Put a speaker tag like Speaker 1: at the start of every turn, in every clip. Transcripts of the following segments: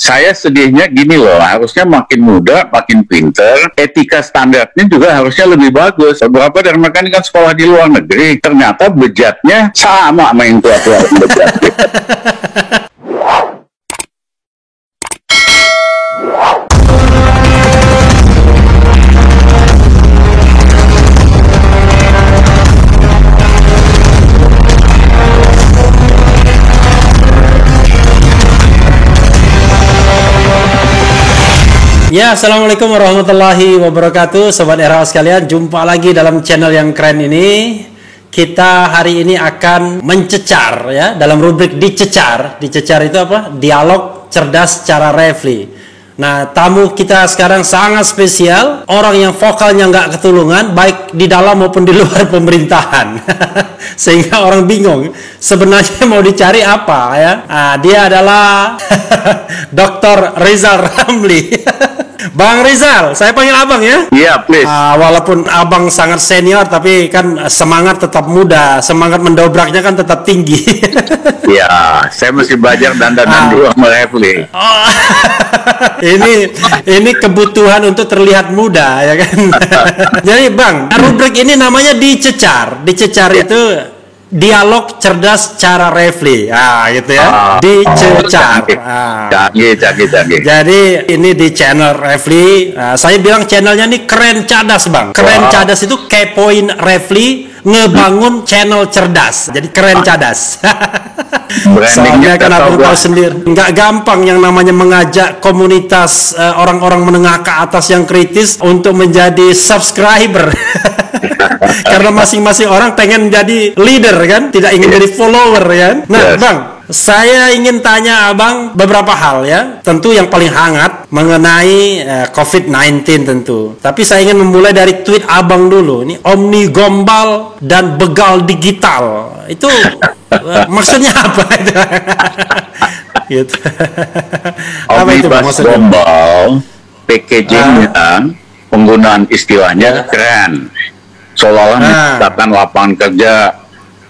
Speaker 1: Saya sedihnya gini loh, harusnya makin muda, makin pinter, etika standarnya juga harusnya lebih bagus. Beberapa dari mereka ini kan sekolah di luar negeri, ternyata bejatnya sama yang tua-tua bejat.
Speaker 2: Ya, assalamualaikum warahmatullahi wabarakatuh, sobat RHO sekalian. Jumpa lagi dalam channel yang keren ini. Kita hari ini akan mencecar ya, dalam rubrik dicecar. Dicecar itu apa? Dialog cerdas cara refli. Nah, tamu kita sekarang sangat spesial, orang yang vokalnya nggak ketulungan, baik di dalam maupun di luar pemerintahan. Sehingga orang bingung sebenarnya mau dicari apa ya. Nah, dia adalah Dr. Rizal Ramli. Bang Rizal, saya panggil abang ya?
Speaker 1: Iya, please.
Speaker 2: Walaupun abang sangat senior, tapi kan semangat tetap muda, semangat mendobraknya kan tetap tinggi.
Speaker 1: Iya, saya masih belajar dandanan dulu sama Refli.
Speaker 2: Oh, ini kebutuhan untuk terlihat muda, ya kan? Jadi Bang, rubrik ini namanya dicecar. Dicecar itu dialog cerdas cara refli, gitu ya. Dicecar.
Speaker 1: Canggih.
Speaker 2: Jadi ini di channel refli. Saya bilang channelnya ini keren cadas Bang. Keren cadas itu kepoin refli, ngebangun channel cerdas. Jadi keren cadas. Soalnya kan aku tahu sendiri, nggak gampang yang namanya mengajak komunitas orang-orang menengah ke atas yang kritis untuk menjadi subscriber. Karena masing-masing orang pengen jadi leader kan, tidak ingin jadi follower ya. Nah, Bang, saya ingin tanya Abang beberapa hal ya. Tentu yang paling hangat mengenai COVID-19 tentu. Tapi saya ingin memulai dari tweet Abang dulu. Ini Omni Gombal dan begal digital. Itu maksudnya apa itu? Gitu.
Speaker 1: Omnibus Gombal, packagingnya, penggunaan istilahnya keren. Seolah-olah menciptakan lapangan kerja,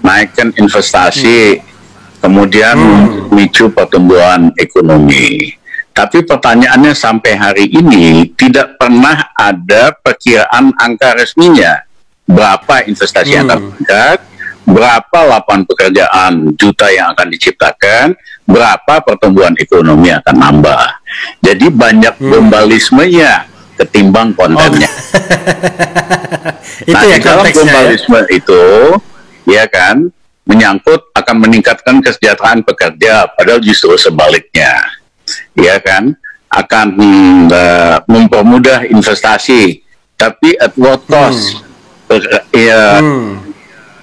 Speaker 1: naikkan investasi, kemudian memicu pertumbuhan ekonomi. Tapi pertanyaannya sampai hari ini tidak pernah ada perkiraan angka resminya. Berapa investasi yang akan meningkat, berapa lapangan pekerjaan juta yang akan diciptakan, berapa pertumbuhan ekonomi akan nambah. Jadi banyak gombalismenya ketimbang kontennya.
Speaker 2: Itu ya
Speaker 1: dalam globalisme ya? Itu ya kan menyangkut akan meningkatkan kesejahteraan pekerja, padahal justru sebaliknya, ya kan akan mempermudah investasi, tapi at what cost?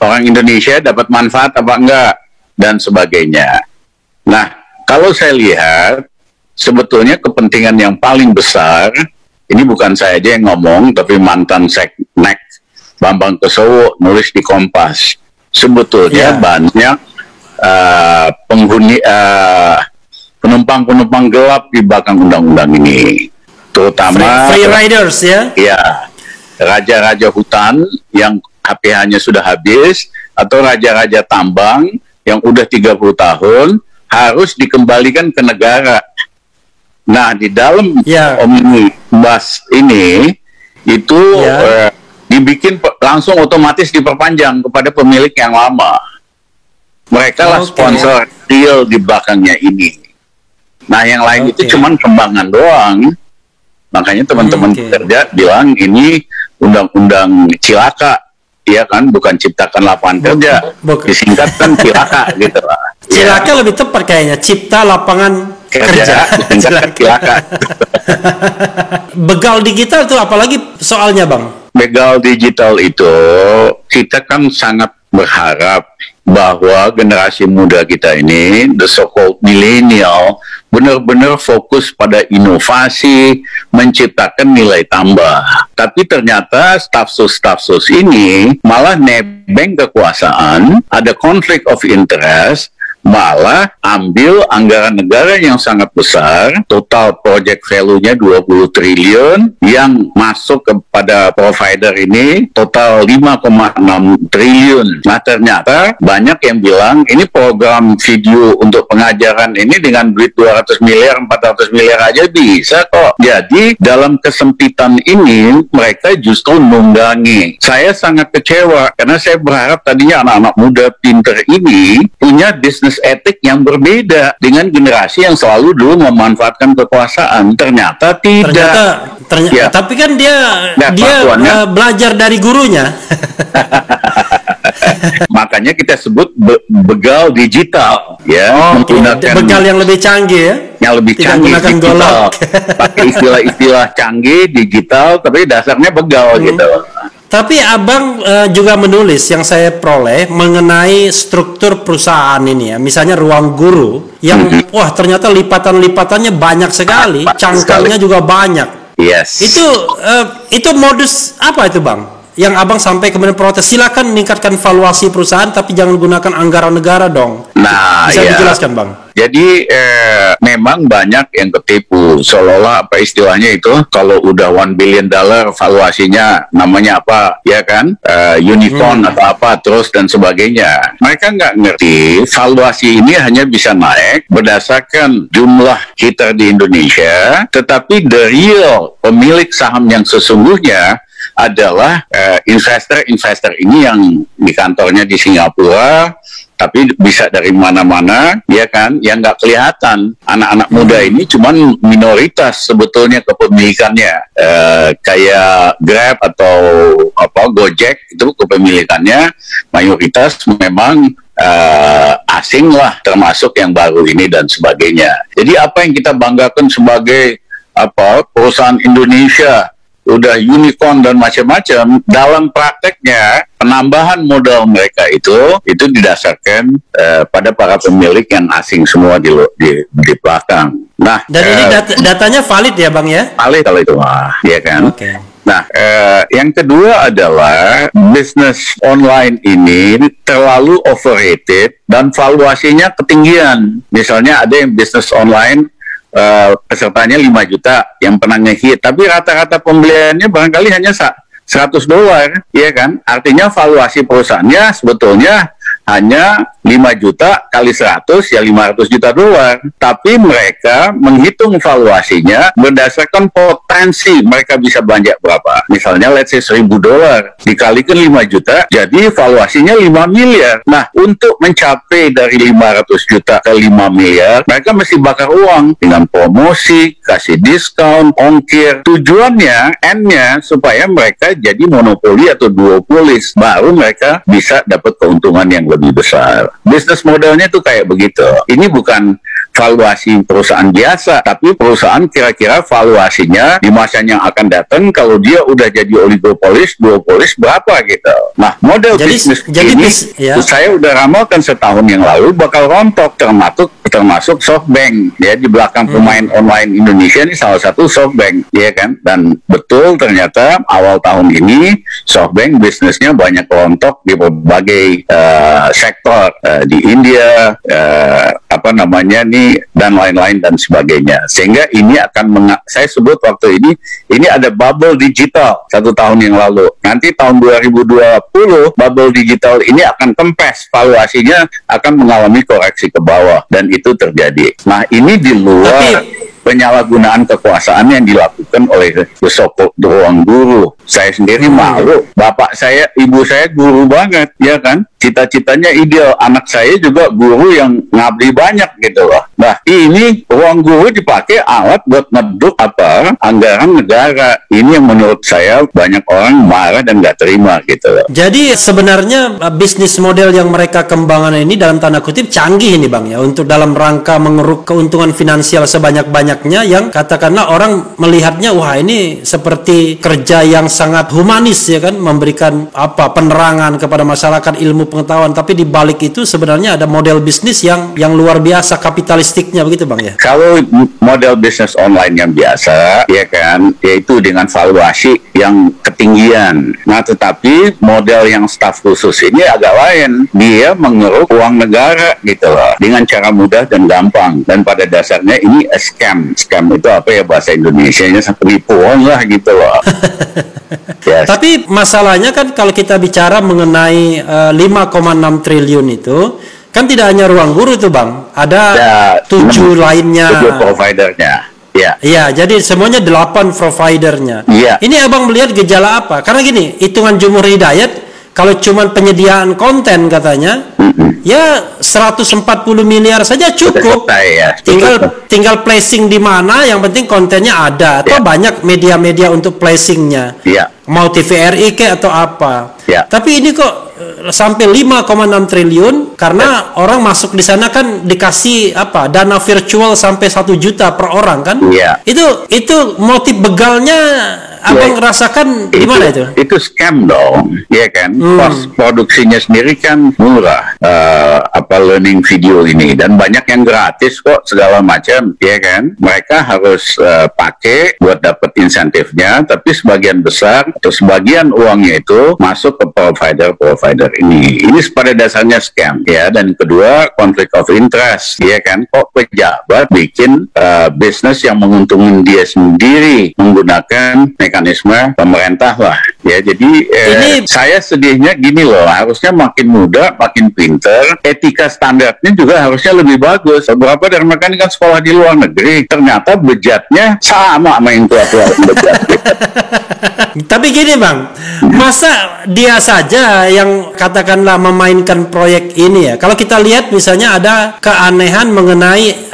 Speaker 1: Orang Indonesia dapat manfaat apa enggak dan sebagainya. Nah, kalau saya lihat sebetulnya kepentingan yang paling besar ini bukan saya aja yang ngomong, tapi mantan Seknek Bambang Kesowo nulis di Kompas. Sebetulnya banyak penumpang-penumpang gelap di belakang undang-undang ini, terutama
Speaker 2: free riders ya.
Speaker 1: Iya, raja-raja hutan yang HPH-nya sudah habis, atau raja-raja tambang yang udah 30 tahun harus dikembalikan ke negara. Nah, di dalam Omnibus ini itu dibikin langsung otomatis diperpanjang kepada pemilik yang lama. Mereka lah sponsor real di belakangnya ini. Nah, yang lain itu cuman kembangan doang. Makanya teman-teman pekerja bilang ini undang-undang cilaka. Iya kan, bukan ciptakan lapangan kerja. Disingkatkan cilaka gitu lah.
Speaker 2: Cilaka lebih tepat kayaknya, cipta lapangan kerja.
Speaker 1: Cilaka.
Speaker 2: Begal digital itu apalagi soalnya Bang?
Speaker 1: Begal digital itu kita kan sangat berharap bahwa generasi muda kita ini, the so-called millennial, benar-benar fokus pada inovasi, menciptakan nilai tambah. Tapi ternyata stafsus ini malah nebeng kekuasaan, ada conflict of interest, malah ambil anggaran negara yang sangat besar, total project value-nya 20 triliun, yang masuk kepada provider ini total 5,6 triliun. Nah, ternyata banyak yang bilang ini program video untuk pengajaran ini dengan duit 200 miliar, 400 miliar aja bisa kok. Jadi dalam kesempitan ini mereka justru nunggangi. Saya sangat kecewa karena saya berharap tadinya anak-anak muda pinter ini punya bisnis etik yang berbeda dengan generasi yang selalu dulu memanfaatkan kekuasaan. Ternyata tidak. Ya.
Speaker 2: Tapi kan dia belajar dari gurunya.
Speaker 1: Makanya kita sebut begal digital, ya, menggunakan
Speaker 2: begal yang lebih canggih, ya,
Speaker 1: yang lebih
Speaker 2: tidak
Speaker 1: canggih digital, pakai istilah-istilah canggih digital, tapi dasarnya begal gitu.
Speaker 2: Tapi abang juga menulis yang saya peroleh mengenai struktur perusahaan ini ya, misalnya ruang guru yang wah ternyata lipatan-lipatannya banyak sekali, cangkangnya juga banyak.
Speaker 1: Yes.
Speaker 2: Itu modus apa itu bang? Yang abang sampai kemudian protes, silakan meningkatkan valuasi perusahaan tapi jangan gunakan anggaran negara dong.
Speaker 1: Nah,
Speaker 2: bisa dijelaskan bang?
Speaker 1: Jadi memang banyak yang ketipu, seolah-olah apa istilahnya itu, kalau udah $1 billion valuasinya namanya apa, ya kan, unicorn atau apa terus dan sebagainya. Mereka nggak ngerti valuasi ini hanya bisa naik berdasarkan jumlah hitter di Indonesia, tetapi the real pemilik saham yang sesungguhnya adalah investor ini yang di kantornya di Singapura, tapi bisa dari mana-mana, ya kan, yang nggak kelihatan. Anak-anak muda ini cuman minoritas sebetulnya kepemilikannya, kayak Grab atau Gojek itu kepemilikannya mayoritas memang asing lah, termasuk yang baru ini dan sebagainya. Jadi apa yang kita banggakan sebagai perusahaan Indonesia udah unicorn dan macam-macam, dalam prakteknya penambahan modal mereka itu didasarkan pada para pemilik yang asing semua di belakang. Nah,
Speaker 2: dan ini datanya valid ya bang ya?
Speaker 1: Valid kalau itu ya kan.
Speaker 2: Okay.
Speaker 1: Nah, yang kedua adalah bisnis online ini terlalu overrated dan valuasinya ketinggian. Misalnya ada yang bisnis online pesertanya 5 juta yang pernah nge-hit, tapi rata-rata pembeliannya barangkali hanya $100, ya kan? Artinya valuasi perusahaannya sebetulnya hanya 5 juta kali 100 ya $500 juta. Tapi mereka menghitung valuasinya berdasarkan potensi mereka bisa belanja berapa. Misalnya let's say $1,000 dikalikan 5 juta, jadi valuasinya 5 miliar. Nah, untuk mencapai dari 500 juta ke 5 miliar, mereka mesti bakar uang dengan promosi, kasih diskon, ongkir. Tujuannya, N-nya, supaya mereka jadi monopoli atau duopolis. Baru mereka bisa dapat keuntungan yang lebih besar. Bisnis modelnya tuh kayak begitu. Ini bukan valuasi perusahaan biasa, tapi perusahaan kira-kira valuasinya di masa yang akan datang kalau dia udah jadi oligopolis, duopolis berapa gitu. Nah, model bisnis ini saya udah ramalkan setahun yang lalu bakal rontok, termasuk SoftBank ya, di belakang pemain online Indonesia ini salah satu SoftBank, ya kan. Dan betul ternyata awal tahun ini SoftBank bisnisnya banyak rontok di berbagai sektor, di India, dan lain-lain dan sebagainya. Sehingga ini akan saya sebut waktu ini ada bubble digital 1 tahun yang lalu. Nanti tahun 2020 bubble digital ini akan kempes, valuasinya akan mengalami koreksi ke bawah, dan itu terjadi. Nah, ini di luar penyalahgunaan kekuasaan yang dilakukan oleh ruang guru. Saya sendiri malu, bapak saya, ibu saya guru banget, ya kan? Cita-citanya ideal, anak saya juga guru yang ngabdi banyak gitu loh. Nah, ini ruang guru dipakai alat buat ngeduk anggaran negara. Ini yang menurut saya banyak orang marah dan nggak terima gitu loh.
Speaker 2: Jadi sebenarnya bisnis model yang mereka kembangkan ini dalam tanda kutip canggih ini bang ya, untuk dalam rangka mengeruk keuntungan finansial sebanyak-banyaknya, yang katakanlah orang melihatnya wah ini seperti kerja yang sangat humanis ya kan, memberikan penerangan kepada masyarakat, ilmu pengetahuan, tapi di balik itu sebenarnya ada model bisnis yang luar biasa kapitalistiknya begitu Bang ya.
Speaker 1: Kalau model bisnis online yang biasa ya kan, yaitu dengan valuasi yang ketinggian. Nah, tetapi model yang staf khusus ini agak lain. Dia mengeruk uang negara gitu loh, dengan cara mudah dan gampang. Dan pada dasarnya ini scam. Scam itu apa ya bahasa Indonesianya, penipuan lah gitu loh. Yes.
Speaker 2: Tapi masalahnya kan kalau kita bicara mengenai 5,6 triliun itu, kan tidak hanya Ruang Guru itu Bang, ada 7 lainnya.
Speaker 1: 7 providernya. Ya.
Speaker 2: Iya, jadi semuanya 8 providernya.
Speaker 1: Iya.
Speaker 2: Ini Abang melihat gejala apa? Karena gini, hitungan Jumhur Hidayat, kalau cuman penyediaan konten katanya, ya 140 miliar saja cukup.
Speaker 1: Ya.
Speaker 2: Tinggal placing di mana, yang penting kontennya ada. Atau banyak media-media untuk placingnya.
Speaker 1: Ya.
Speaker 2: Mau TVRI atau apa.
Speaker 1: Ya.
Speaker 2: Tapi ini kok sampai 5,6 triliun karena orang masuk di sana kan dikasih dana virtual sampai 1 juta per orang kan?
Speaker 1: Iya.
Speaker 2: Itu motif begalnya Abang rasakan gimana itu?
Speaker 1: Itu scam dong, ya kan? Cost produksinya sendiri kan murah, learning video ini, dan banyak yang gratis kok segala macam, ya kan? Mereka harus pakai buat dapat insentifnya, tapi sebagian besar atau sebagian uangnya itu masuk ke provider ini. Ini pada dasarnya scam, ya. Dan kedua, conflict of interest, ya kan? Kok pejabat bikin bisnis yang menguntungin dia sendiri menggunakan mekanisme pemerintah lah, ya. Jadi saya sedihnya gini loh, harusnya makin muda, makin pinter, etika standarnya juga harusnya lebih bagus. Beberapa dari mereka ini kan sekolah di luar negeri, ternyata bejatnya sama yang tua-tua bejat.
Speaker 2: Tapi gini Bang, masa dia saja yang katakanlah memainkan proyek ini ya? Kalau kita lihat misalnya ada keanehan mengenai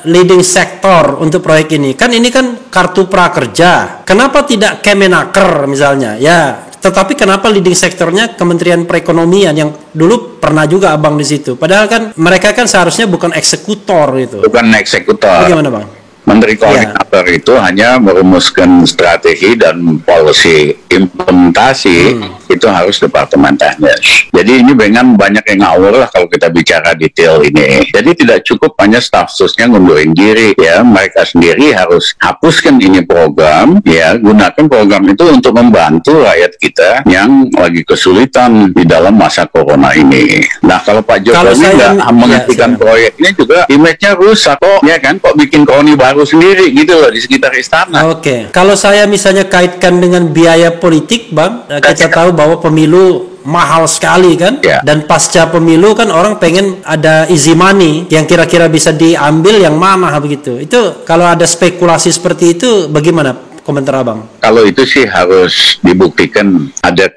Speaker 2: leading sektor untuk proyek ini. Kan ini kan kartu prakerja. Kenapa tidak Kemenaker misalnya? Ya, tetapi kenapa leading sektornya Kementerian Perekonomian yang dulu pernah juga Abang di situ? Padahal kan mereka kan seharusnya bukan eksekutor itu.
Speaker 1: Bukan eksekutor.
Speaker 2: Bagaimana Bang?
Speaker 1: Menteri Koordinator itu hanya merumuskan strategi dan policy, implementasi itu harus departemen teknis. Jadi ini dengan banyak yang ngawur lah kalau kita bicara detail ini. Jadi tidak cukup hanya staf susnya ngundurin diri, ya. Mereka sendiri harus hapuskan ini program, ya. Gunakan program itu untuk membantu rakyat kita yang lagi kesulitan di dalam masa corona ini. Nah, kalau Pak Jokowi nggak menghentikan proyek ini juga image-nya rusak kok, ya kan? Kok bikin kroni baru sendiri gitu loh di sekitar istana.
Speaker 2: Oke. Kalau saya misalnya kaitkan dengan biaya politik, Bang, kita tahu bahwa pemilu mahal sekali kan, dan pasca pemilu kan orang pengen ada easy money yang kira-kira bisa diambil yang mana begitu. Itu kalau ada spekulasi seperti itu, bagaimana komentar Abang?
Speaker 1: Kalau itu sih harus dibuktikan ada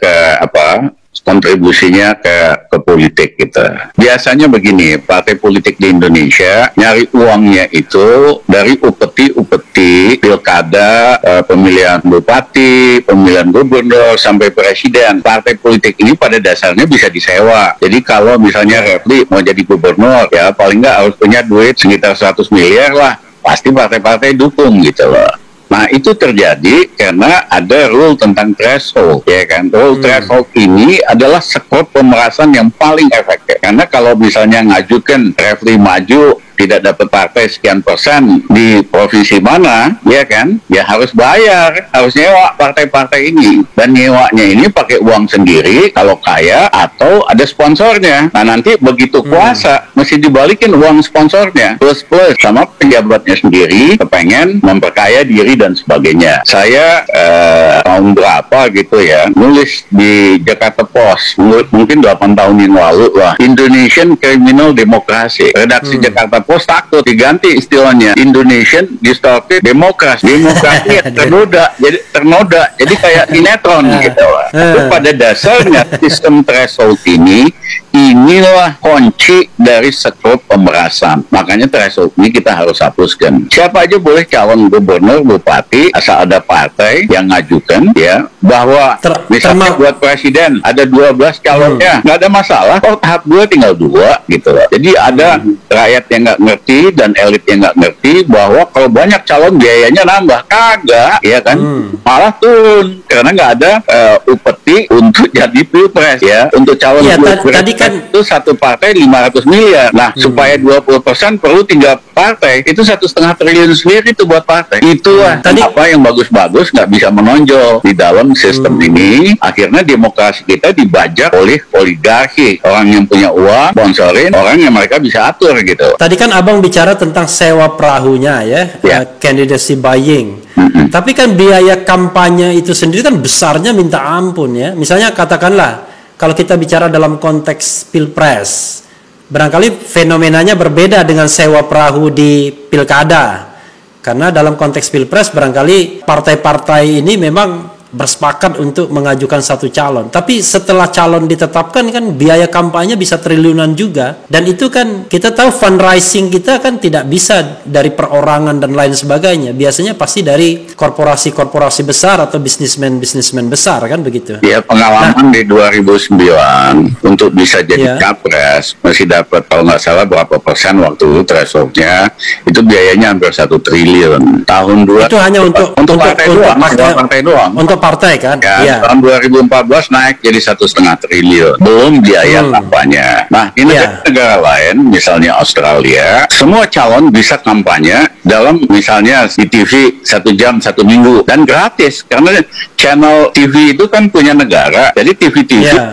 Speaker 1: kontribusinya ke politik kita. Biasanya begini, partai politik di Indonesia nyari uangnya itu dari upeti pilkada, pemilihan bupati, pemilihan gubernur sampai presiden. Partai politik ini pada dasarnya bisa disewa. Jadi kalau misalnya Refli mau jadi gubernur, ya paling nggak harus punya duit sekitar 100 miliar lah. Pasti partai-partai dukung gitu loh. Nah, itu terjadi karena ada rule tentang threshold, ya kan? Rule threshold ini adalah skor pemerasan yang paling efektif. Karena kalau misalnya ngajukan Refli maju, tidak dapat partai sekian persen di provinsi mana, ya kan? Ya harus bayar, harus nyewa partai-partai ini. Dan nyewanya ini pakai uang sendiri, kalau kaya, atau ada sponsornya. Nah, nanti begitu kuasa, mesti dibalikin uang sponsornya. Plus sama pejabatnya sendiri, kepengen memperkaya diri dan sebagainya. Saya tahun berapa gitu ya, nulis di Jakarta Post, mungkin 8 tahun yang lalu lah, Indonesian Criminal Democracy. Redaksi Jakarta Post takut diganti istilahnya Indonesian Distorted Democracy. Demokrasi ternoda, jadi kayak sinetron gitu lah. Tapi pada dasarnya sistem threshold inilah kunci dari skor pemerasan. Makanya threshold ini kita harus hapuskan. Siapa aja boleh calon gubernur, bupati, asal ada partai yang ngajukan, ya, bahwa misalnya buat presiden ada 12 calonnya, nggak ada masalah. Kalau tahap 2 tinggal 2 gitu loh. Jadi ada rakyat yang nggak nggak ngerti dan elitnya nggak ngerti bahwa kalau banyak calon biayanya nambah. Kagak, ya kan? Malah turun karena nggak ada upeti untuk jadi pilpres, ya. Untuk calon pilpres
Speaker 2: tadi kan
Speaker 1: itu satu partai 500 miliar. Nah, supaya 20% perlu 3 partai. Itu 1,5 triliun sendiri itu buat partai. Itulah apa yang bagus-bagus nggak bisa menonjol di dalam sistem ini. Akhirnya demokrasi kita dibajak oleh oligarki, orang yang punya uang, sponsorin, orang yang mereka bisa atur gitu.
Speaker 2: Tadi kan Abang bicara tentang sewa perahunya ya. Candidacy buying. Tapi kan biaya kampanye itu sendiri kan besarnya minta ampun ya. Misalnya katakanlah kalau kita bicara dalam konteks pilpres, barangkali fenomenanya berbeda dengan sewa perahu di pilkada. Karena dalam konteks pilpres barangkali partai-partai ini memang bersepakat untuk mengajukan satu calon. Tapi setelah calon ditetapkan kan biaya kampanye bisa triliunan juga. Dan itu kan kita tahu fundraising kita kan tidak bisa dari perorangan dan lain sebagainya. Biasanya pasti dari korporasi-korporasi besar atau bisnismen-bisnismen besar kan begitu.
Speaker 1: Ya, pengalaman di 2009 untuk bisa jadi capres masih dapat kalau nggak salah berapa persen waktu itu thresholdnya, itu biayanya hampir 1 triliun. Tahun 2
Speaker 2: itu hanya untuk
Speaker 1: partai doang.
Speaker 2: Untuk partai kan?
Speaker 1: Ya, tahun 2014 naik jadi 1,5 triliun. Belum biaya kampanye. Nah, di negara lain, misalnya Australia, semua calon bisa kampanye dalam misalnya di TV 1 jam 1 minggu dan gratis karena channel TV itu kan punya negara. Jadi TV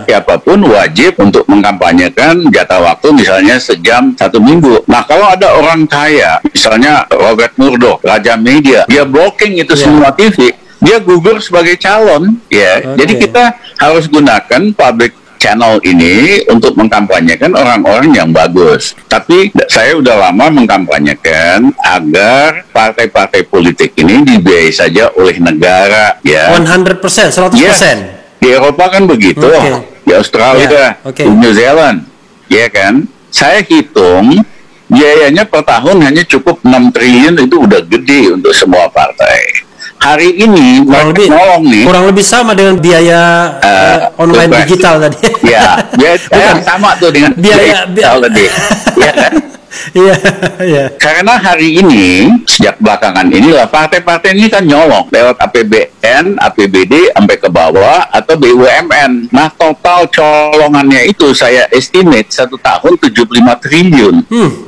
Speaker 1: siapapun wajib untuk mengkampanyekan jatah waktu misalnya sejam 1 minggu. Nah, kalau ada orang kaya, misalnya Robert Murdoch, Raja Media, dia blocking itu semua TV. Dia gugur sebagai calon, ya. Jadi kita harus gunakan public channel ini untuk mengkampanyekan orang-orang yang bagus. Tapi saya udah lama mengkampanyekan agar partai-partai politik ini dibiayai saja oleh negara, ya.
Speaker 2: 100%, 100%.
Speaker 1: Di Eropa kan begitu, di Australia, di New Zealand, ya kan. Saya hitung biayanya per tahun hanya cukup 6 triliun, itu udah gede untuk semua partai. Hari ini
Speaker 2: kurang lebih sama dengan biaya online digital tadi.
Speaker 1: Ya, sama tuh dengan biaya digital tadi. Ya kan? Iya. Karena hari ini sejak belakangan inilah partai-partai ini kan nyolong lewat APBN, APBD sampai ke bawah atau BUMN. Nah, total colongannya itu saya estimate 1 tahun 75 triliun.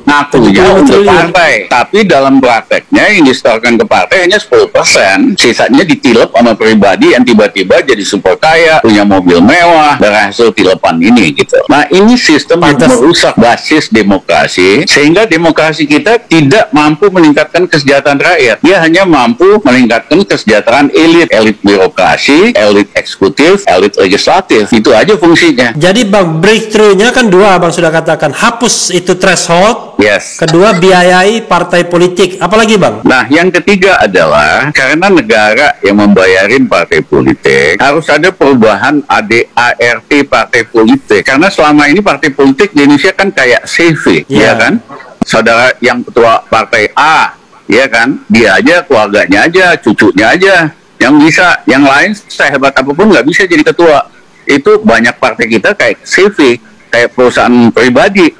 Speaker 1: Ngakunya untuk partai. Tapi dalam prakteknya yang disetorkan ke partai hanya 10%. Sisanya ditilep sama pribadi yang tiba-tiba jadi super kaya, punya mobil mewah dari hasil tilepan ini gitu. Nah, ini sistem yang merusak basis demokrasi sehingga demokrasi kita tidak mampu meningkatkan kesejahteraan rakyat. Dia hanya mampu meningkatkan kesejahteraan elit birokrasi, elit eksekutif, elit legislatif. Itu aja fungsinya.
Speaker 2: Jadi Bang, breakthrough-nya kan 2, Bang sudah katakan. Hapus itu threshold. Kedua, biayai partai politik. Apalagi Bang?
Speaker 1: Nah, yang ketiga adalah karena negara yang membayarin partai politik, harus ada perubahan ADART partai politik. Karena selama ini partai politik di Indonesia kan kayak CV, ya kan? Saudara yang ketua partai A, ya kan, dia aja, keluarganya aja, cucunya aja yang bisa, yang lain sehebat apapun nggak bisa jadi ketua. Itu banyak partai kita kayak CV, kayak perusahaan pribadi.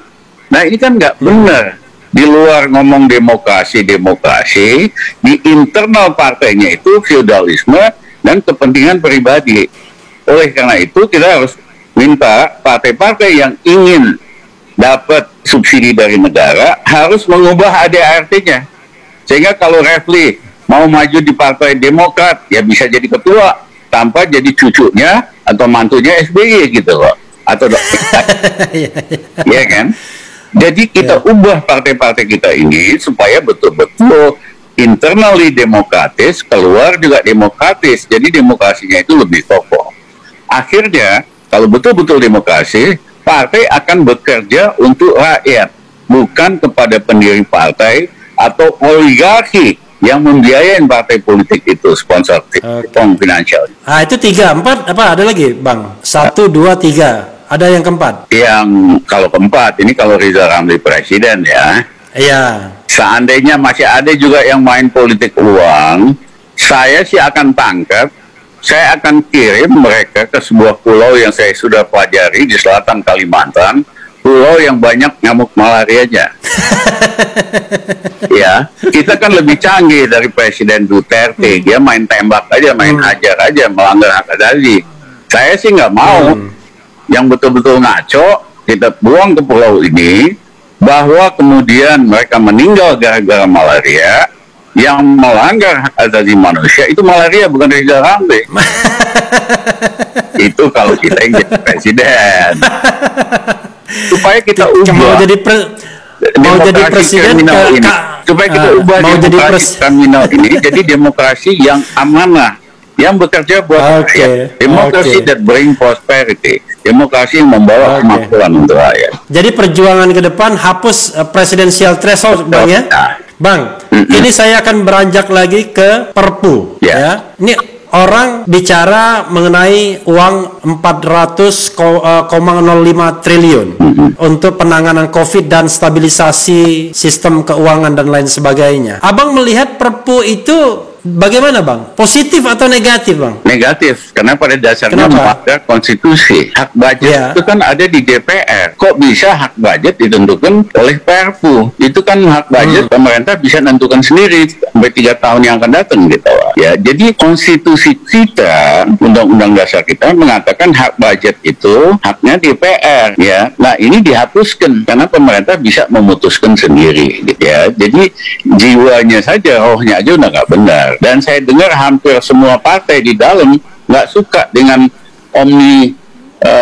Speaker 1: Nah, ini kan nggak benar. Di luar ngomong demokrasi, di internal partainya itu feudalisme dan kepentingan pribadi. Oleh karena itu kita harus minta partai-partai yang ingin dapat subsidi dari negara harus mengubah ADART-nya. Sehingga kalau Refli mau maju di Partai Demokrat, ya bisa jadi ketua tanpa jadi cucunya atau mantunya SBY gitu loh. Atau ya kan? Jadi kita ubah partai-partai kita ini supaya betul-betul internally demokratis, keluar juga demokratis. Jadi demokrasinya itu lebih kokoh. Akhirnya kalau betul-betul demokrasi, partai akan bekerja untuk rakyat, bukan kepada pendiri partai atau oligarki yang membiayain partai politik itu, sponsor finansial.
Speaker 2: Ah, itu 3, 4, apa ada lagi Bang? 1, 2, 3. Ada yang keempat?
Speaker 1: Yang kalau keempat, ini kalau Rizal Ramli presiden ya.
Speaker 2: Iya.
Speaker 1: Seandainya masih ada juga yang main politik uang, saya sih akan tangkap. Saya akan kirim mereka ke sebuah pulau yang saya sudah pelajari di selatan Kalimantan pulau yang banyak nyamuk malarianya. Ya, kita kan lebih canggih dari Presiden Duterte. Dia main tembak aja, main hajar aja, melanggar hak asasi. Saya sih nggak mau yang betul-betul ngaco kita buang ke pulau ini, bahwa kemudian mereka meninggal gara-gara malaria. Yang melanggar hak asasi manusia itu malaria, bukan Rizal Ramli. Itu kalau kita yang jadi presiden, supaya kita ubah
Speaker 2: mau jadi presiden
Speaker 1: supaya kita ubah demokrasi kriminal ini jadi demokrasi yang amanah, yang bekerja buat rakyat, demokrasi that bring prosperity, demokrasi yang membawa kemakmuran untuk rakyat.
Speaker 2: Jadi perjuangan ke depan hapus presidensial threshold, Bang, ya? Bang, ini saya akan beranjak lagi ke Perpu, ya. Ini orang bicara mengenai uang 400,05 triliun untuk penanganan COVID dan stabilisasi sistem keuangan dan lain sebagainya. Abang melihat Perpu itu bagaimana, Bang? Positif atau negatif, Bang?
Speaker 1: Negatif, karena pada dasarnya melanggar konstitusi. Hak budget itu kan ada di DPR. Kok bisa hak budget ditentukan oleh Perpu? Itu kan hak budget pemerintah bisa menentukan sendiri sampai 3 tahun yang akan datang gitu. Ya, jadi konstitusi kita, undang-undang dasar kita mengatakan hak budget itu haknya DPR. Ya, nah ini dihapuskan karena pemerintah bisa memutuskan sendiri. Gitu ya, jadi jiwanya saja, rohnya aja udah nggak benar. Dan saya dengar hampir semua partai di dalam nggak suka dengan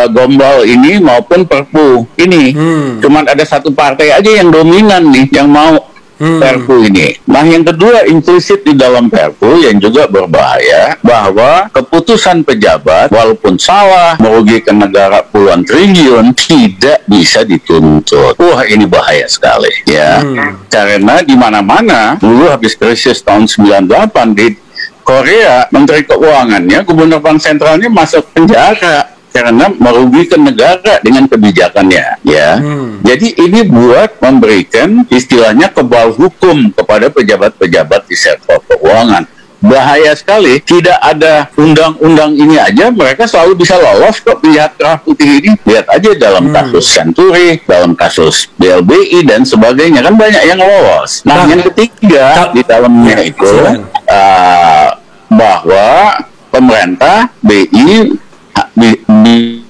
Speaker 1: gombal ini maupun Perpu ini. Cuman ada satu partai aja yang dominan nih, yang mau Perpu ini. Nah, yang kedua, implisit di dalam Perpu yang juga berbahaya, bahwa keputusan pejabat walaupun salah, merugikan negara puluhan triliun, tidak bisa dituntut. Wah, ini bahaya sekali ya. Karena di mana-mana dulu habis krisis tahun 98 di Korea, Menteri Keuangannya, Gubernur Bank Sentralnya masuk penjara karena merugikan negara dengan kebijakannya, ya. Jadi ini buat memberikan istilahnya kebal hukum kepada pejabat-pejabat di sektor keuangan. Bahaya sekali, tidak ada undang-undang ini aja mereka selalu bisa lolos kok penjahat kerah putih ini. Lihat aja dalam kasus Senturi, dalam kasus BLBI dan sebagainya, kan banyak yang lolos. Nah, yang ketiga di dalamnya itu bahwa pemerintah BI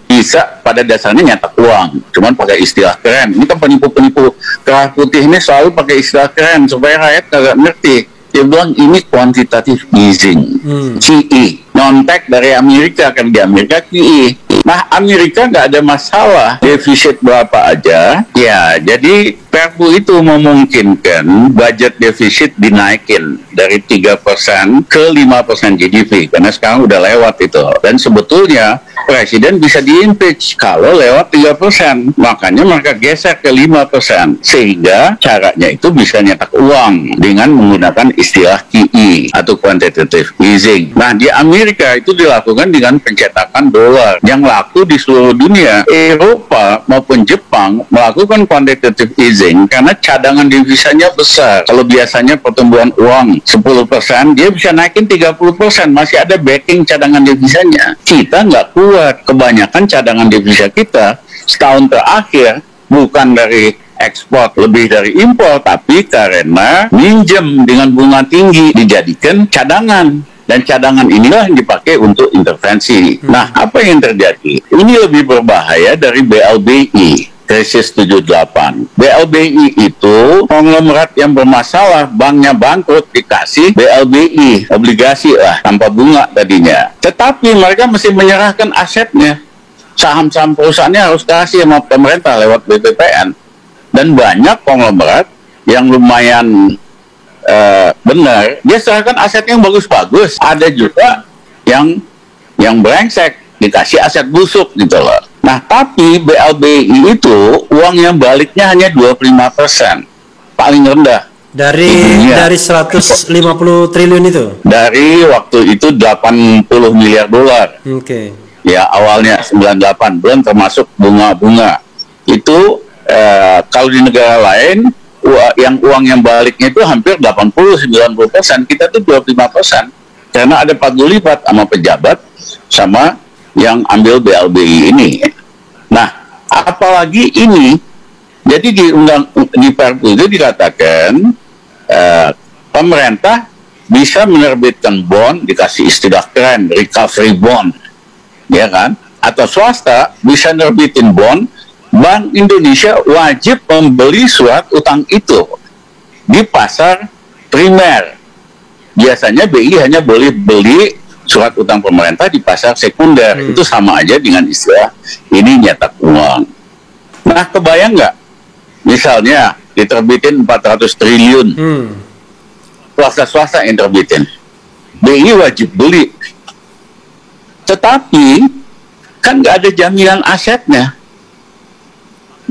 Speaker 1: bisa pada dasarnya nyetak uang, cuman pakai istilah keren. Ini kan penipu-penipu kerah putih ini selalu pakai istilah keren supaya rakyat kagak ngerti. Dia bilang ini quantitative easing, QE, non-tech dari Amerika, kan di Amerika QE. Nah, Amerika nggak ada masalah defisit berapa aja, ya. Jadi Perpu itu memungkinkan budget defisit dinaikin dari 3% ke 5% GDP, karena sekarang udah lewat itu. Dan sebetulnya Presiden bisa di-impeach kalau lewat 3%. Makanya mereka geser ke 5%. Sehingga caranya itu bisa nyetak uang dengan menggunakan istilah QE atau quantitative easing. Nah, di Amerika itu dilakukan dengan pencetakan dolar yang laku di seluruh dunia. Eropa maupun Jepang melakukan quantitative easing karena cadangan devisanya besar. Kalau biasanya pertumbuhan uang 10%, dia bisa naikin 30%. Masih ada backing cadangan devisanya. Kita nggak kuat. Kebanyakan cadangan devisa kita setahun terakhir bukan dari ekspor, lebih dari impor, tapi karena minjem dengan bunga tinggi dijadikan cadangan. Dan cadangan inilah yang dipakai untuk intervensi. Nah, apa yang terjadi? Ini lebih berbahaya dari BLBI. Krisis 78. BLBI itu konglomerat yang bermasalah, banknya bangkrut, dikasih BLBI, obligasi lah, tanpa bunga tadinya. Tetapi mereka mesti menyerahkan asetnya. Saham-saham perusahaannya harus kasih sama pemerintah lewat BPPN. Dan banyak konglomerat yang lumayan benar, dia serahkan asetnya yang bagus-bagus. Ada juga yang brengsek, dikasih aset busuk gitu loh. Nah, tapi BLBI itu uang yang baliknya hanya 25%, paling rendah
Speaker 2: dari 150 triliun itu. Dari
Speaker 1: waktu itu 80 miliar dolar.
Speaker 2: Oke.
Speaker 1: Ya, awalnya 98, belum termasuk bunga-bunga. Itu kalau di negara lain uang yang baliknya itu hampir 80-90%, kita tuh 25%. Karena ada pagu lipat sama pejabat sama yang ambil BLBI ini. Nah, Apalagi ini, jadi di Perpu itu dikatakan pemerintah bisa menerbitkan bond, dikasih istilah keren, recovery bond, ya kan? Atau swasta bisa nerbitin bond, Bank Indonesia wajib membeli surat utang itu di pasar primer. Biasanya BI hanya boleh beli surat utang pemerintah di pasar sekunder. Itu sama aja dengan istilah ini nyetak uang. Nah, kebayang nggak? Misalnya diterbitin 400 triliun. Swasta-swasta yang terbitin. BI wajib beli. Tetapi kan nggak ada jaminan asetnya.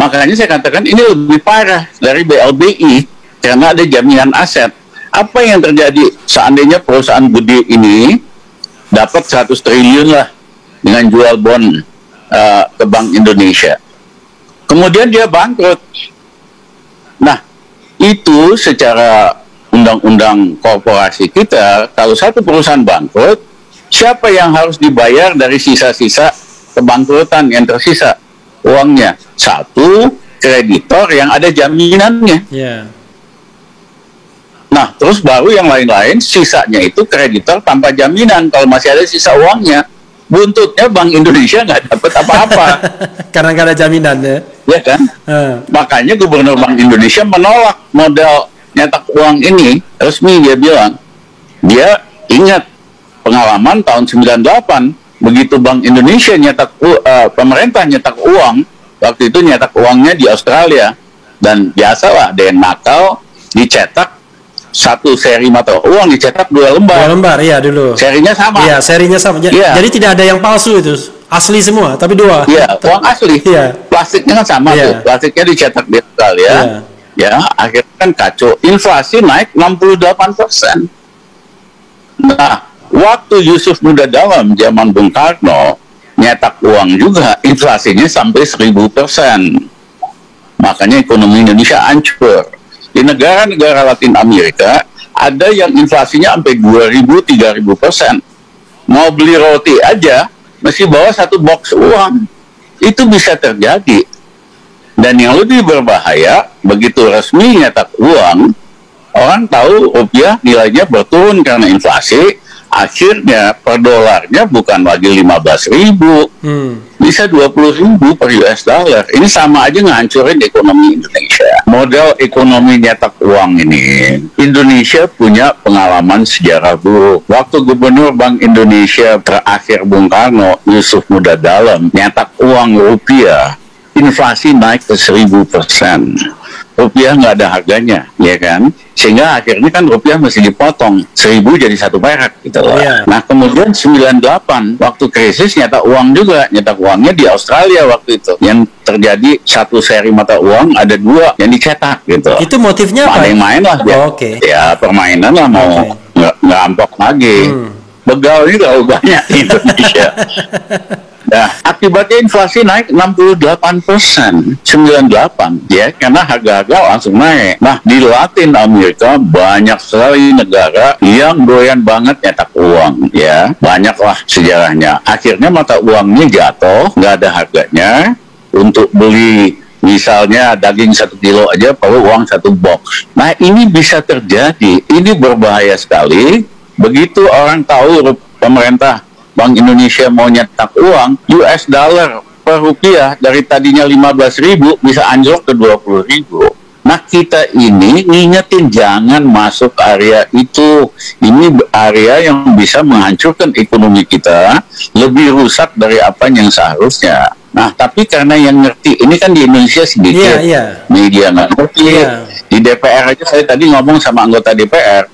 Speaker 1: Makanya saya katakan ini lebih parah dari BLBI karena ada jaminan aset. Apa yang terjadi seandainya perusahaan gede ini dapat 100 triliun lah dengan jual bond ke Bank Indonesia. Kemudian dia bangkrut. Nah, itu secara undang-undang korporasi kita, kalau satu perusahaan bangkrut, siapa yang harus dibayar dari sisa-sisa kebangkrutan yang tersisa? Uangnya. Satu, kreditor yang ada jaminannya. Nah, terus baru yang lain-lain, sisanya itu kreditor tanpa jaminan kalau masih ada sisa uangnya. Buntutnya Bank Indonesia nggak dapat apa-apa.
Speaker 2: Karena nggak ada jaminan ya.
Speaker 1: Ya kan? Makanya Gubernur Bank Indonesia menolak modal nyetak uang ini. Resmi dia bilang, dia ingat pengalaman tahun 98, begitu Bank Indonesia nyetak pemerintah nyetak uang, waktu itu nyetak uangnya di Australia, dan biasalah ada yang nakal dicetak satu seri mata uang dicetak 2 lembar.
Speaker 2: 2 lembar, iya dulu.
Speaker 1: Serinya sama.
Speaker 2: Iya, serinya sama. Jadi tidak ada yang palsu itu, asli semua, tapi 2.
Speaker 1: Iya, uang asli. Iya. Plastiknya kan sama tuh. Plastiknya dicetak di Australia. Ya, akhirnya kan kacau. Inflasi naik 68%. Nah, waktu Yusuf Muda Dalam zaman Bung Karno nyetak uang juga, inflasinya sampai 1000%. Makanya ekonomi Indonesia hancur. Di negara-negara Latin Amerika ada yang inflasinya sampai 2000-3000%. Mau beli roti aja mesti bawa 1 box uang. Itu bisa terjadi. Dan yang lebih berbahaya, begitu resmi nyetak uang, orang tahu rupiah nilainya berturun karena inflasi. Akhirnya per dolarnya bukan lagi 15.000, bisa 20.000 per US dollar. Ini sama aja ngancurin ekonomi Indonesia. Model ekonomi nyetak uang ini, Indonesia punya pengalaman sejarah buruk. Waktu Gubernur Bank Indonesia terakhir Bung Karno, Yusuf Muda Dalam, nyetak uang rupiah, inflasi naik ke 1000%. Rupiah nggak ada harganya, ya kan? Sehingga akhirnya kan rupiah mesti dipotong 1000 jadi 1 perak gitu loh. Nah, kemudian 98 waktu krisis nyetak uang juga, nyetak uangnya di Australia waktu itu. Yang terjadi satu seri mata uang ada 2 yang dicetak gitu.
Speaker 2: Itu motifnya apa?
Speaker 1: Main-main lah dia. Ya permainan lah, mau ngerampok lagi. Begal ini terlalu banyak di Indonesia. Nah, akibatnya inflasi naik 68%, 98 ya, karena harga-harga langsung naik. Nah, di Latin Amerika banyak sekali negara yang doyan banget nyetak uang ya, banyaklah sejarahnya. Akhirnya mata uangnya jatuh, nggak ada harganya. Untuk beli misalnya daging 1 kilo aja perlu uang 1 box. Nah, ini bisa terjadi, ini berbahaya sekali. Begitu orang tahu pemerintah Bank Indonesia mau nyetak uang, US dollar per rupiah dari tadinya 15.000 bisa anjlok ke 20.000. Nah, kita ini ngingetin jangan masuk area itu. Ini area yang bisa menghancurkan ekonomi kita, lebih rusak dari apa yang seharusnya. Nah, tapi karena yang ngerti, ini kan di Indonesia sedikit, media nggak ngerti. Di DPR aja saya tadi ngomong sama anggota DPR,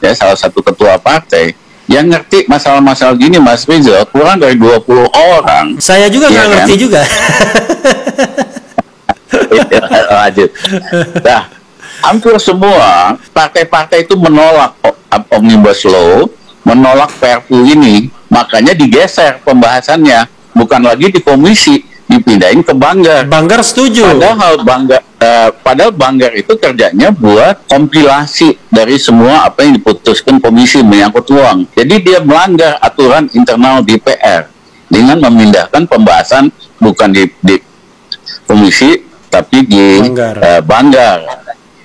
Speaker 1: ya salah satu ketua partai, yang ngerti masalah-masalah gini, Mas Rizal, kurang dari 20 orang.
Speaker 2: Saya juga nggak ngerti juga.
Speaker 1: Lanjut. Nah, hampir semua partai-partai itu menolak Omnibus Law, menolak Perpu ini. Makanya digeser pembahasannya. Bukan lagi di komisi, dipindahin ke Banggar.
Speaker 2: Banggar setuju.
Speaker 1: Padahal Banggar itu kerjanya buat kompilasi dari semua apa yang diputuskan komisi menyangkut uang. Jadi dia melanggar aturan internal DPR dengan memindahkan pembahasan bukan komisi, tapi di Banggar,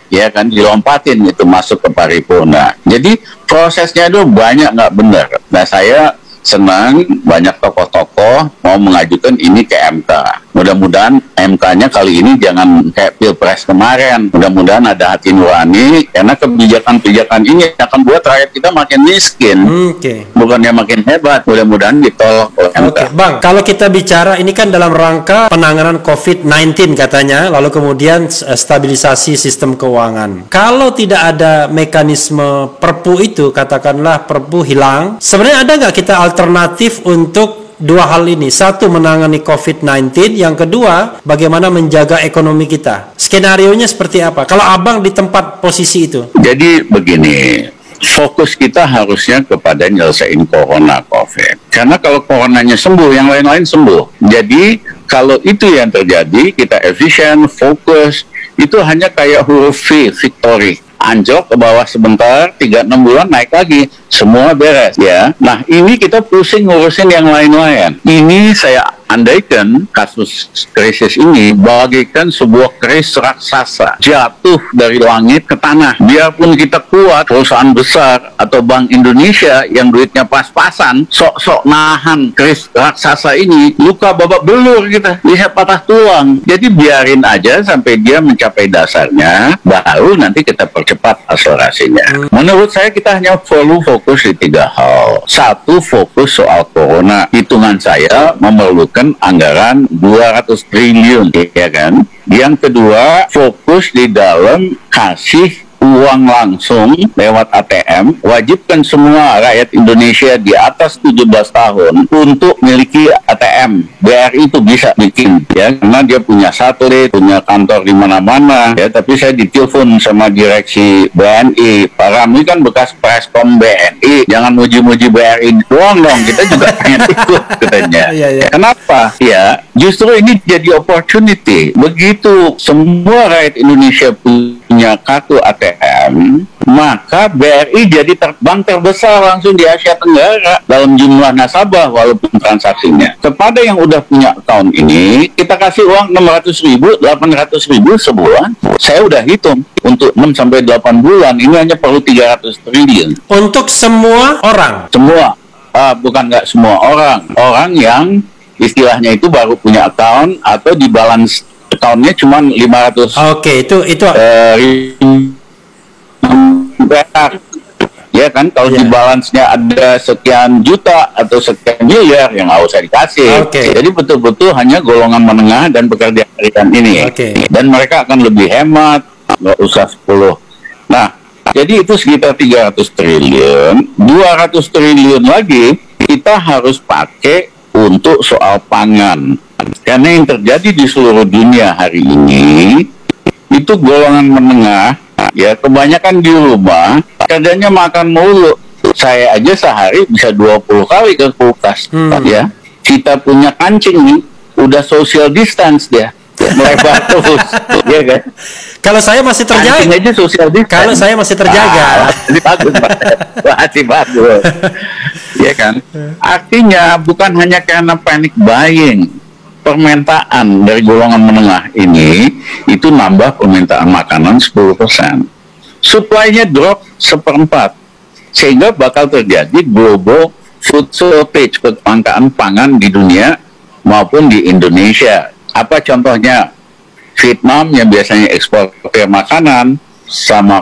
Speaker 1: ya kan, dilompatin itu masuk ke paripurna. Jadi prosesnya itu banyak nggak benar. Nah, saya senang banyak tokoh-tokoh mau mengajukan ini ke MK. Mudah-mudahan MK-nya kali ini jangan kayak Pilpres kemarin. Mudah-mudahan ada hati nurani, karena kebijakan-kebijakan ini akan buat rakyat kita makin miskin. Bukannya makin hebat. Mudah-mudahan ditolak oleh MK.
Speaker 2: Bang, kalau kita bicara ini kan dalam rangka penanganan COVID-19 katanya, lalu kemudian stabilisasi sistem keuangan. Kalau tidak ada mekanisme Perpu itu, katakanlah Perpu hilang, sebenarnya ada nggak kita alternatif untuk dua hal ini? Satu, menangani COVID-19. Yang kedua, bagaimana menjaga ekonomi kita. Skenarionya seperti apa? Kalau abang di tempat posisi itu.
Speaker 1: Jadi begini, fokus kita harusnya kepada nyelesain corona COVID. Karena kalau coronanya sembuh, yang lain-lain sembuh. Jadi kalau itu yang terjadi, kita efisien, fokus, itu hanya kayak huruf V, victory. Anjlok ke bawah sebentar, 3-6 bulan naik lagi, semua beres ya. Nah, ini kita pusing ngurusin yang lain-lain. Ini saya andaikan kasus krisis ini bagaikan sebuah keris raksasa jatuh dari langit ke tanah. Biarpun kita kuat, perusahaan besar atau Bank Indonesia yang duitnya pas-pasan, sok-sok nahan keris raksasa ini, luka babak belur kita, bisa patah tulang. Jadi biarin aja sampai dia mencapai dasarnya, baru nanti kita percepat akselerasinya. Menurut saya kita hanya perlu fokus di 3 hal. Satu, fokus soal corona. Hitungan saya memerlukan anggaran 200 triliun, ya kan? Yang kedua, fokus di dalam kasih uang langsung lewat ATM, wajibkan semua rakyat Indonesia di atas 17 tahun untuk miliki ATM. BRI itu bisa bikin, ya, karena dia punya satelit, punya kantor di mana-mana, ya. Tapi saya ditelepon sama direksi BNI, Pak Ramli kan bekas preskom BNI, jangan muji-muji BRI doang dong, kita juga pengen ikut, katanya. Kenapa? Ya, justru ini jadi opportunity. Begitu semua rakyat Indonesia punya kartu ATM, maka BRI jadi bank terbesar langsung di Asia Tenggara dalam jumlah nasabah walaupun transaksinya. Kepada yang udah punya account ini, kita kasih uang 600.000, 800.000 sebulan. Saya udah hitung untuk 6-8 bulan, ini hanya perlu 300 triliun.
Speaker 2: Untuk semua orang?
Speaker 1: Semua. Bukan nggak semua orang. Orang yang istilahnya itu baru punya account atau di balance account-nya cuma 500.
Speaker 2: Itu
Speaker 1: ya kan, kalau di balance-nya ada sekian juta atau sekian miliar yang nggak usah dikasih. Jadi betul-betul hanya golongan menengah dan pekerja harian ini. Dan mereka akan lebih hemat, nggak usah 10. Nah, jadi itu sekitar 300 triliun. 200 triliun lagi kita harus pakai untuk soal pangan. Karena yang terjadi di seluruh dunia hari ini itu golongan menengah, ya, kebanyakan di rumah kerjanya makan mulu. Saya aja sehari bisa 20 kali ke kulkas, ya. Kita punya kancing nih, udah social distance dia, melebar terus, ya kan?
Speaker 2: Kalau saya masih terjaga.
Speaker 1: Kancing aja social distance.
Speaker 2: Kalau saya masih terjaga.
Speaker 1: Masih bagus, ya kan? Artinya bukan hanya karena panic buying. Permintaan dari golongan menengah ini itu nambah permintaan makanan 10%. Supply-nya drop 1/4. Sehingga bakal terjadi global food shortage, kelangkaan pangan di dunia maupun di Indonesia. Apa contohnya? Vietnam yang biasanya ekspor makanan sama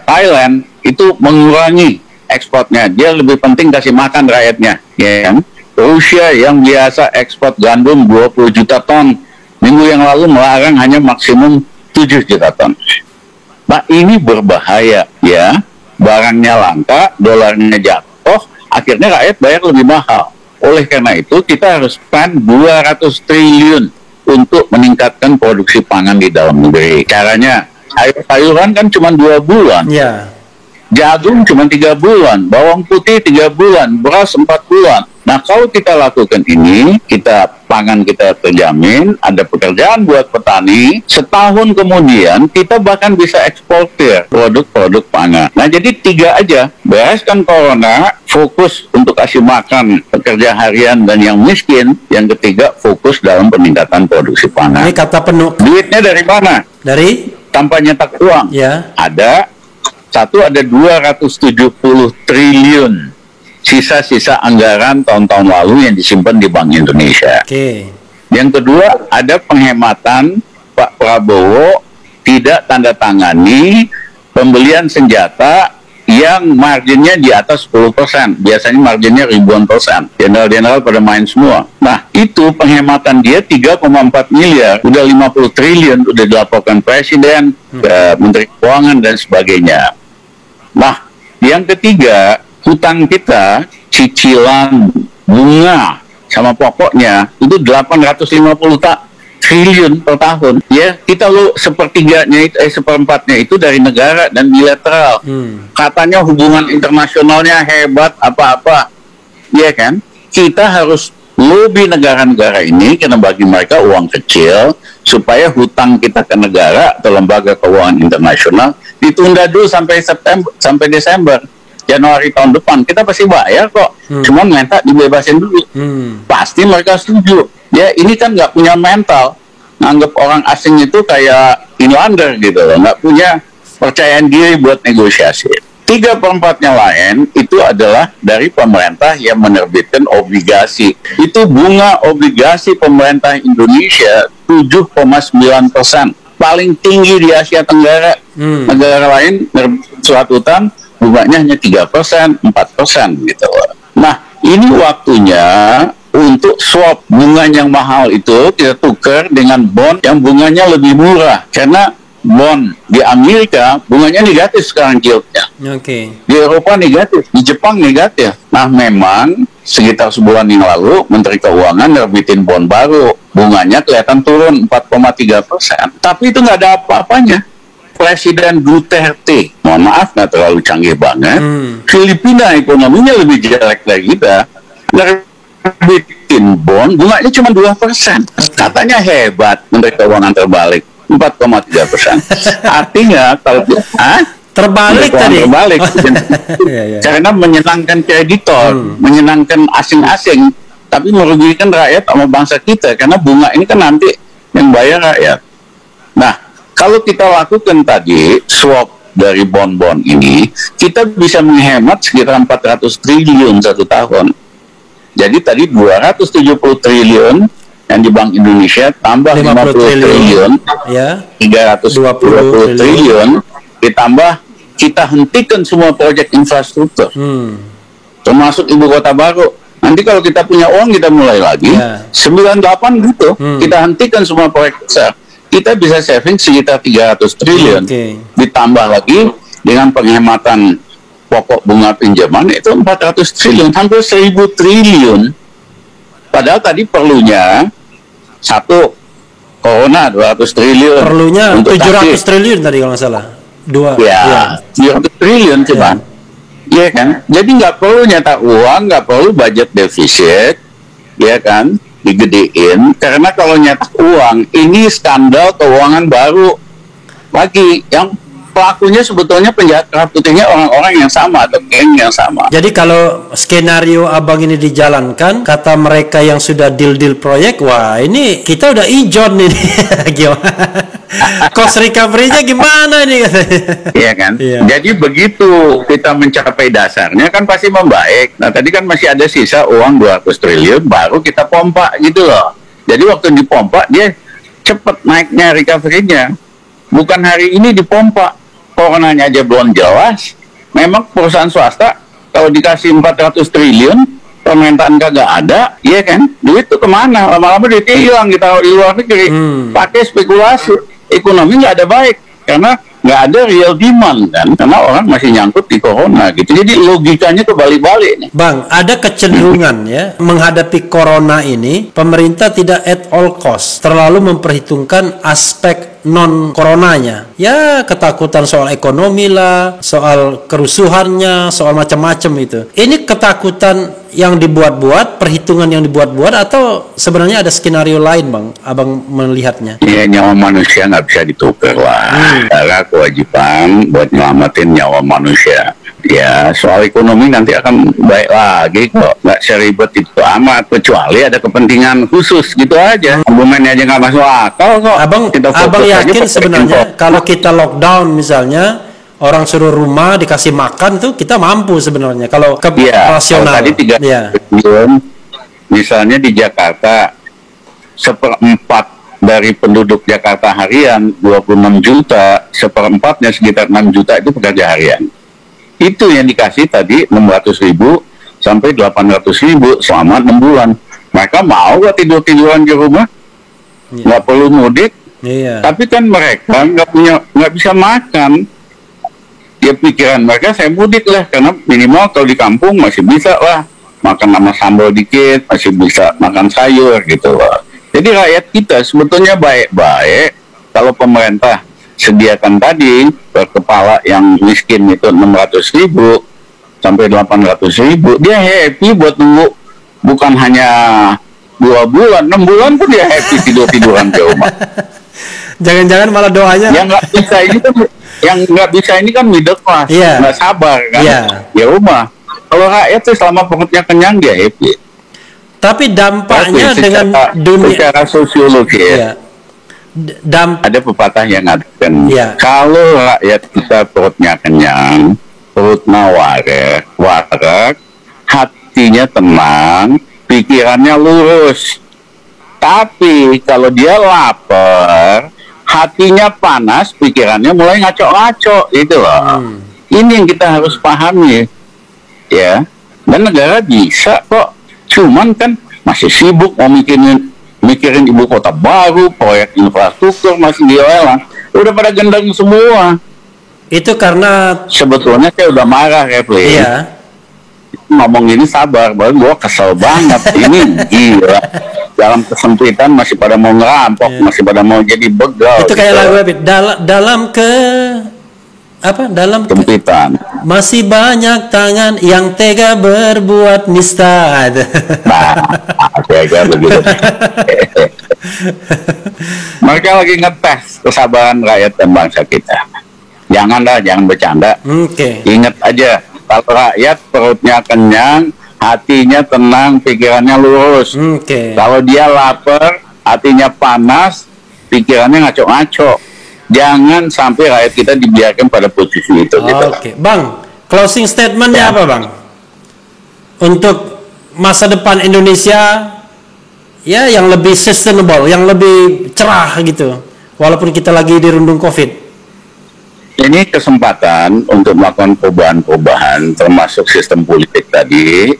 Speaker 1: Thailand itu mengurangi ekspornya. Dia lebih penting kasih makan rakyatnya, ya kan? Rusia yang biasa ekspor gandum 20 juta ton, minggu yang lalu melarang hanya maksimum 7 juta ton. Nah, ini berbahaya, ya. Barangnya langka, dolarnya jatuh, akhirnya rakyat bayar lebih mahal. Oleh karena itu, kita harus spend 200 triliun untuk meningkatkan produksi pangan di dalam negeri. Caranya, sayuran kan cuma 2 bulan. Jagung cuma 3 bulan, bawang putih 3 bulan, beras 4 bulan. Nah, kalau kita lakukan ini, pangan kita terjamin, ada pekerjaan buat petani, setahun kemudian kita bahkan bisa eksportir produk-produk pangan. Nah, jadi 3 aja, bereskan corona, fokus untuk kasih makan pekerja harian dan yang miskin. Yang ketiga, fokus dalam peningkatan produksi pangan.
Speaker 2: Ini kata penuh.
Speaker 1: Duitnya dari mana?
Speaker 2: Dari?
Speaker 1: Tanpa nyetak uang.
Speaker 2: Ya.
Speaker 1: Ada 270 triliun sisa-sisa anggaran tahun-tahun lalu yang disimpan di Bank Indonesia.
Speaker 2: Oke.
Speaker 1: Yang kedua, ada penghematan Pak Prabowo tidak tanda tangani pembelian senjata yang marginnya di atas 10%. Biasanya marginnya ribuan persen. Jenderal-jenderal pada main semua. Nah, itu penghematan dia 3,4 miliar. Udah 50 triliun, udah dilaporkan Presiden, ke Menteri Keuangan, dan sebagainya. Nah, yang ketiga, hutang kita, cicilan, bunga, sama pokoknya, itu 850 triliun per tahun. Ya, kita seperempatnya itu dari negara dan bilateral. Katanya hubungan internasionalnya hebat, apa-apa. Iya kan? Kita harus lobby negara-negara ini, karena bagi mereka uang kecil, supaya hutang kita ke negara atau lembaga keuangan internasional ditunda dulu sampai Desember. Januari tahun depan kita pasti bayar kok, cuma minta dibebasin dulu. Pasti mereka setuju. Ya, ini kan nggak punya mental, nganggap orang asing itu kayak inlander gitu loh, nggak punya percayaan diri buat negosiasi. 3/4 lain itu adalah dari pemerintah yang menerbitkan obligasi. Itu bunga obligasi pemerintah Indonesia 7,9%, paling tinggi di Asia Tenggara. Negara lain surat utang bunganya hanya 3%, 4% gitu. Nah, ini waktunya untuk swap bunga yang mahal itu kita tukar dengan bond yang bunganya lebih murah. Karena bond di Amerika bunganya negatif sekarang yieldnya. Di Eropa negatif, di Jepang negatif. Nah, memang sekitar sebulan yang lalu Menteri Keuangan nerbitin bond baru, bunganya kelihatan turun 4,3%. Tapi itu nggak ada apa-apanya. Presiden Duterte, mohon maaf nggak terlalu canggih banget, Filipina ekonominya lebih jelek dari kita, nerbitin bond, bunganya cuma 2%. Katanya hebat, Menteri Keuangan terbalik, 4,3%. Artinya, kalau
Speaker 2: terbalik tadi.
Speaker 1: Terbalik. Karena menyenangkan kreditor, menyenangkan asing-asing, tapi merugikan rakyat sama bangsa kita, karena bunga ini kan nanti yang bayar rakyat. Nah, kalau kita lakukan tadi swap dari bond-bond ini, kita bisa menghemat sekitar 400 triliun satu tahun. Jadi tadi 270 triliun yang di Bank Indonesia, tambah 50 triliun, ya. 320 triliun, ditambah kita hentikan semua proyek infrastruktur, termasuk ibu kota baru. Nanti kalau kita punya uang, kita mulai lagi, 98 gitu, kita hentikan semua proyek besar. Kita bisa saving sekitar 300 triliun. Ditambah lagi dengan penghematan pokok bunga pinjaman itu 400 triliun, hampir 1000 triliun. Padahal tadi perlunya satu corona 200 triliun.
Speaker 2: Perlunya 700 triliun tadi kalau nggak salah.
Speaker 1: 700 triliun coba. Iya kan? Jadi nggak perlu nyetak uang, nggak perlu budget defisit, ya kan? Digedein, karena kalau nyetak uang ini skandal keuangan baru lagi, yang pelakunya sebetulnya penjahat kerah putihnya orang-orang yang sama atau geng yang sama.
Speaker 2: Jadi kalau skenario abang ini dijalankan, kata mereka yang sudah deal proyek, wah ini kita udah ijon ini. Gimana? Cost recovery-nya gimana ini?
Speaker 1: Iya kan? Iya. Jadi begitu kita mencapai dasarnya kan pasti membaik. Nah, tadi kan masih ada sisa uang 200 triliun baru kita pompa gitu loh. Jadi waktu dipompa dia cepet naiknya recovery-nya. Bukan hari ini dipompa. Coronanya aja belum jelas. Memang perusahaan swasta kalau dikasih 400 triliun permintaan kagak ada, iya kan? Duit itu kemana? Lama-lama duit hilang, ditaruh di luar negeri, pakai spekulasi. Ekonomi nggak ada baik karena nggak ada real demand kan, karena orang masih nyangkut di corona gitu. Jadi logikanya kebalik-balik nih.
Speaker 2: Bang, ada kecenderungan ya menghadapi corona ini pemerintah tidak at all cost terlalu memperhitungkan aspek non coronanya. Ya ketakutan soal ekonomi lah, soal kerusuhannya, soal macam-macam itu. Ini ketakutan yang dibuat-buat, perhitungan yang dibuat-buat, atau sebenarnya ada skenario lain, Bang? Abang melihatnya?
Speaker 1: Iya, nyawa manusia nggak bisa ditukar lah. Karena kewajiban buat nyelamatin nyawa manusia. Ya, soal ekonomi nanti akan baik lagi kok, nggak seribet itu amat, kecuali ada kepentingan khusus gitu aja. Argumennya aja nggak masuk akal kok.
Speaker 2: Abang yakin sebenarnya kalau kita lockdown misalnya, orang suruh rumah dikasih makan tuh kita mampu sebenarnya kalau rasional.
Speaker 1: Tadi 3 triliun, misalnya di Jakarta 1/4 dari penduduk Jakarta harian 26 juta, 1/4-nya sekitar 6 juta itu pekerja harian. Itu yang dikasih tadi 600.000 sampai 800.000 selama 6 bulan. Mereka mau gak tidur-tiduran di rumah? Nggak perlu mudik. Tapi kan mereka nggak bisa makan. Ya pikiran mereka, saya mudik lah, karena minimal kalau di kampung masih bisa lah makan sama sambal dikit, masih bisa makan sayur gitu loh. Jadi rakyat kita sebetulnya baik-baik kalau pemerintah sediakan tadi per kepala yang miskin itu 600.000 sampai 800.000, dia happy buat nunggu, bukan hanya 2 bulan, 6 bulan pun dia happy tidur-tiduran di rumah.
Speaker 2: Jangan-jangan malah doanya
Speaker 1: yang nggak bisa ini kan middle class, nggak sabar kan, di rumah. Kalau rakyat sih selama perutnya kenyang dia happy.
Speaker 2: Tapi dampaknya dengan dunia
Speaker 1: secara sosiologi ada pepatah yang mengatakan kalau rakyat kita perutnya kenyang, perutnya warak, hatinya tenang, pikirannya lurus. Tapi kalau dia lapar, hatinya panas, pikirannya mulai ngaco-ngaco, gitu loh. Ini yang kita harus pahami, ya. Dan negara bisa kok, cuman kan masih sibuk mau mikirin ibu kota baru, proyek infrastruktur masih dilelang, udah pada gendang semua.
Speaker 2: Itu karena
Speaker 1: sebetulnya saya udah marah, Refli. Ngomong ini sabar, baru gue kesel banget. Ini gila. Dalam kesempitan masih pada mau ngerampok, masih pada mau jadi begal.
Speaker 2: Itu kayak lagu dalam kesempitan. Masih banyak tangan yang tega berbuat nista.
Speaker 1: Tega begitu. Mereka lagi ngetes kesabaran rakyat dan bangsa kita. Jangan bercanda. Ingat aja, kalau rakyat perutnya kenyang, hatinya tenang, pikirannya lurus. Kalau dia lapar, hatinya panas, pikirannya ngaco-ngaco. Jangan sampai rakyat kita dibiarkan pada posisi itu.
Speaker 2: Bang, closing statementnya apa, Bang? Untuk masa depan Indonesia, ya, yang lebih sustainable, yang lebih cerah gitu, walaupun kita lagi dirundung COVID.
Speaker 1: Ini kesempatan untuk melakukan perubahan-perubahan, termasuk sistem politik tadi,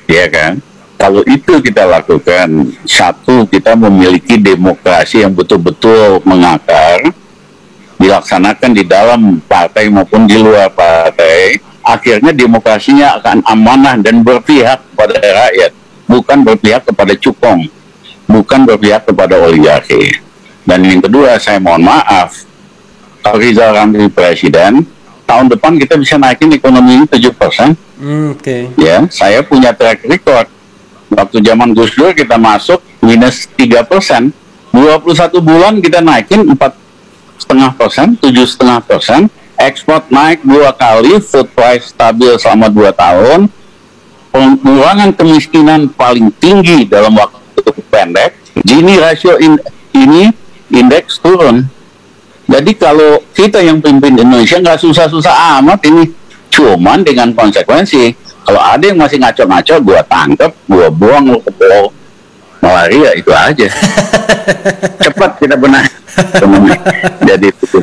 Speaker 1: ya kan? Kalau itu kita lakukan, satu, kita memiliki demokrasi yang betul-betul mengakar, dilaksanakan di dalam partai maupun di luar partai, akhirnya demokrasinya akan amanah dan berpihak kepada rakyat, bukan berpihak kepada cukong, bukan berpihak kepada oligarki. Dan yang kedua, saya mohon maaf, kalau Rizal Ramli presiden, tahun depan kita bisa naikin ekonomi ini 7%. Ya, saya punya track record. Waktu zaman Gus Dur kita masuk minus 3%, 21 bulan kita naikin 4,5%, 7,5%, ekspor naik 2 kali, food price stabil selama 2 tahun, pengurangan kemiskinan paling tinggi dalam waktu pendek, Gini rasio ini indeks turun. Jadi kalau kita yang pimpin Indonesia nggak susah-susah amat ini, cuman dengan konsekuensi. Kalau ada yang masih ngaco-ngaco, gua tangkep, gua buang lu ke pulau malaria, itu aja. Cepat kita benar. Jadi itu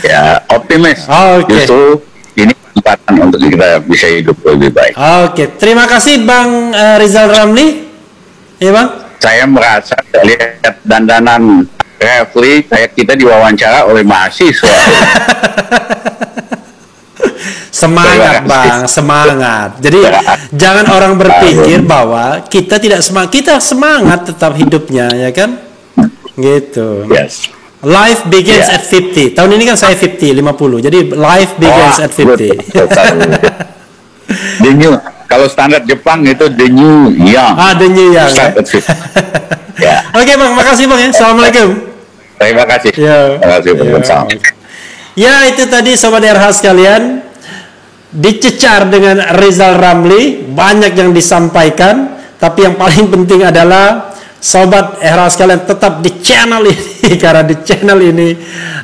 Speaker 1: ya optimis. Justru ini kesempatan untuk kita bisa hidup lebih baik.
Speaker 2: Terima kasih Bang Rizal Ramli. Ya Bang.
Speaker 1: Saya merasa lihat dandanan Refli kayak kita diwawancara oleh mahasiswa.
Speaker 2: Semangat Bang, semangat. Jadi jangan orang berpikir bahwa kita tidak semangat. Kita semangat tetap hidupnya, ya kan? Gitu. Life begins at 50. Tahun ini kan saya 50. Jadi life begins at 50.
Speaker 1: The new. Kalau standar Jepang itu the new young.
Speaker 2: The new young. Oke Bang, makasih Bang ya. Assalamualaikum.
Speaker 1: Terima kasih. Terima kasih.
Speaker 2: Ya, itu tadi Sobat RH sekalian. dicecar dengan Rizal Ramli, banyak yang disampaikan, tapi yang paling penting adalah sobat era sekalian tetap di channel ini karena di channel ini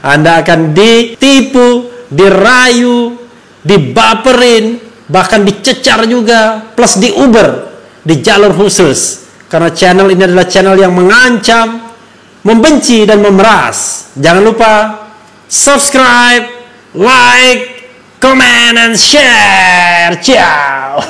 Speaker 2: Anda akan ditipu, dirayu, dibaperin, bahkan dicecar juga, plus di Uber di jalur khusus. Karena channel ini adalah channel yang mengancam, membenci dan memeras. Jangan lupa subscribe, like, comment, and share. Ciao.